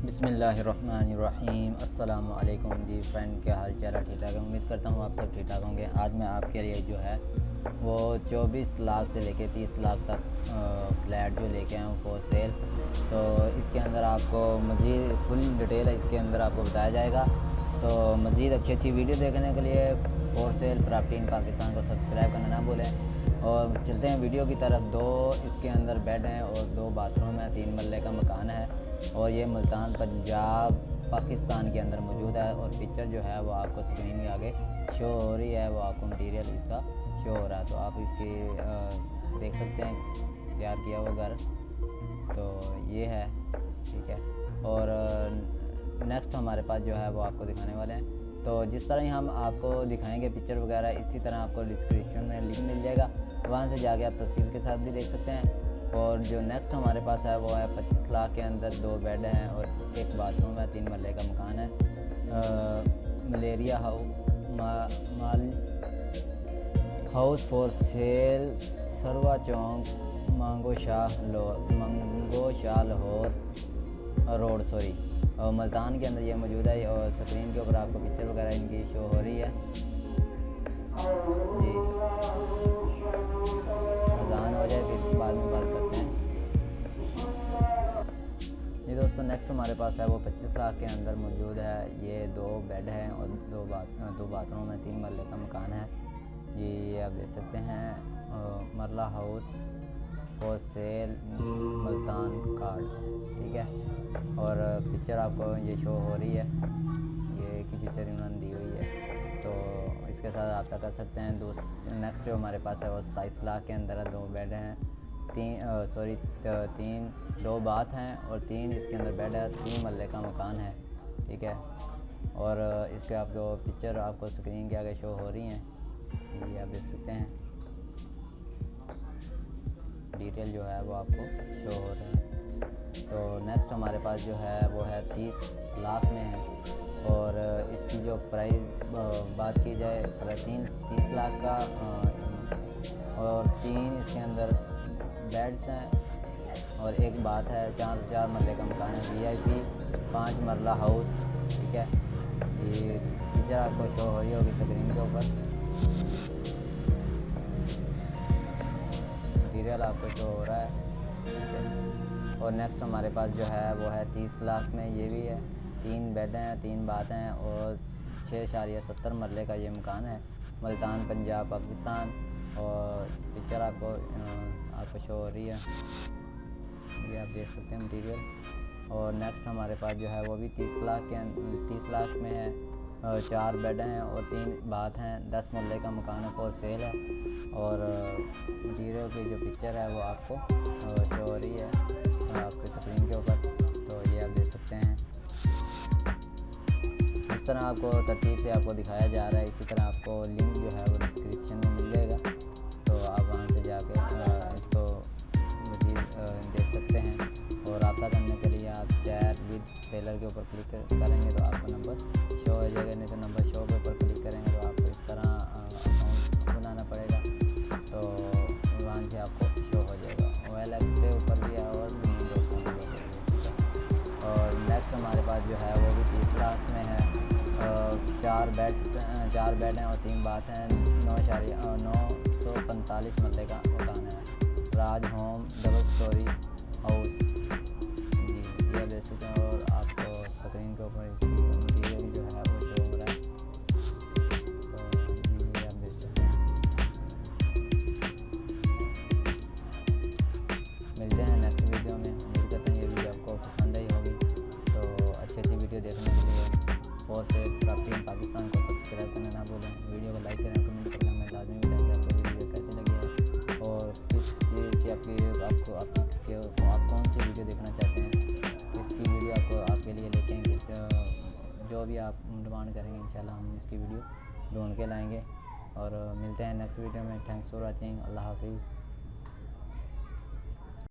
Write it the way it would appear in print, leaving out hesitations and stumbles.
बिस्मिल्लाहिर्रहमानिर्रहीम। अस्सलाम वालेकुम जी फ्रेंड, क्या हाल चाल है? ठीक ठाक है, उम्मीद करता हूँ आप सब ठीक ठाक होंगे। आज मैं आपके लिए जो है वो 24 लाख से लेके 30 लाख तक फ्लैट जो लेके आया हूँ फॉर सेल। तो इसके अंदर आपको मज़ीद फुल डिटेल है इसके अंदर आपको बताया जाएगा। तो मज़ीद अच्छी वीडियो देखने के लिए for sale property in Pakistan को सब्सक्राइब करना ना भूलें। और चलते हैं वीडियो की तरफ। दो इसके अंदर बेड हैं और 2 बाथरूम है, 3 मरले का मकान है और ये मुल्तान पंजाब पाकिस्तान के अंदर मौजूद है। और पिक्चर जो है वो आपको स्क्रीन के आगे शो हो रही है, वो आपको मटीरियल इसका शो हो रहा है। तो आप इसकी देख सकते हैं तैयार किया हुआ घर। तो ये है, ठीक है। और नेक्स्ट हमारे पास जो है वो आपको दिखाने वाले हैं। तो जिस तरह ही हम आपको दिखाएंगे पिक्चर वगैरह, इसी तरह आपको डिस्क्रिप्शन में लिंक मिल जाएगा, वहाँ से जाके आप तफसील के साथ भी देख सकते हैं। और जो नेक्स्ट हमारे पास है वो है 25 लाख के अंदर 2 बेड हैं और 1 बाथरूम है, 3 मरले का मकान है। मलेरिया हाउस फॉर सेल, सरवा चौक, मांगो शाह लाहौर रोड और मुल्तान के अंदर ये मौजूद है। और स्क्रीन के ऊपर आपको पिक्चर वगैरह इनकी शो हो रही है जी। अज़ान हो जाए फिर बाद में बात करते हैं जी। दोस्तों नेक्स्ट हमारे पास है वो 25 लाख के अंदर मौजूद है। ये 2 बेड हैं और 2 बाथरूम है, 3 मरले का मकान है जी। ये आप देख सकते हैं मरला house for sale Multan card, ठीक है। और पिक्चर आपको ये शो हो रही है, ये की पिक्चर इन्होंने दी हुई है। तो इसके साथ रब्ता कर सकते हैं। नेक्स्ट जो हमारे पास है वो 27 लाख के अंदर है। 2 बेड हैं, 2 बाथ हैं और 3 इसके अंदर बेड है, 3 मरले का मकान है, ठीक है। और इसके आपको पिक्चर आपको स्क्रीन के आगे शो हो रही हैं, ये आप देख सकते हैं। डिटेल जो है वो आपको शो हो रहा है। तो नेक्स्ट हमारे पास जो है वो है 30 लाख में है। और इसकी जो प्राइस बात की जाए 30 लाख का और 3 इसके अंदर बेड्स हैं और 1 बात है। 4 मरले का मकान है, VIP 5 मरला हाउस, ठीक है। ये पिक्चर आपको शो हो रही होगी स्क्रीन के ऊपर, सीरियल आपको शो हो रहा है, ठीक है। और नेक्स्ट हमारे पास जो है वो है 30 लाख में, ये भी है। 3 बेड हैं, 3 बाथ हैं और 6.70 मरले का ये मकान है, मुल्तान पंजाब पाकिस्तान। और पिक्चर आपको शो हो रही है, ये आप देख सकते हैं मटीरियल। और नेक्स्ट हमारे पास जो है वो भी 30 लाख में है। 4 बेड हैं और 3 बाथ हैं, 10 मरले का मकान है, फॉर सेल है। और मटीरियल की जो पिक्चर है वो आपको शो हो रही है आपके स्क्रीन के ऊपर। तो ये आप देख सकते हैं। इस तरह आपको तरतीब से आपको दिखाया जा रहा है। इसी तरह आपको लिंक जो है वो डिस्क्रिप्शन में मिल जाएगा, तो आप वहाँ से जाके इसको मज़ीद देख सकते हैं। और रब्ता करने के लिए आप चैट विद सेलर के ऊपर क्लिक करेंगे तो आपको नंबर शो हो जाएगा, नहीं तो नंबर शो के ऊपर क्लिक करेंगे तो आपको इस तरह अकाउंट बनाना पड़ेगा, तो वहाँ से आपको शो हो जाएगा। OLX के ऊपर भी है और दोस्तों के ऊपर भी, ठीक है। और नेक्स्ट हमारे पास जो है वो भी 30 लाख में है। 4 बेड हैं और 3 बाथ हैं, 945 मरले का मकान है, राज होम डबल स्टोरी हाउस जी, ये देख सकते हैं। और आपको स्क्रीन के ऊपर इसकी मटीरियल जो है वो शो हो रहा है, तो जी आप देख सकते हैं। मिलते हैं नेक्स्ट वीडियो में। उम्मीद करते हैं ये वीडियो आपको पसंद आई होगी। तो अच्छी वीडियो देखने के लिए और से प्रॉपर्टी इन पाकिस्तान को सब्सक्राइब करना ना भूलें। वीडियो को लाइक करें, कमेंट करें। हमें लाजमी बताएं कि आपको वीडियो कैसी लगी है और किस चीज़ की आप कौन सी वीडियो देखना चाहते हैं, इसकी वीडियो आपके लिए लेके आएंगे। जो भी आप डिमांड करेंगे इंशाल्लाह हम इसकी वीडियो ढूंढ के लाएंगे। और मिलते हैं नेक्स्ट वीडियो में। Thanks for watching. अल्लाह हाफिज़।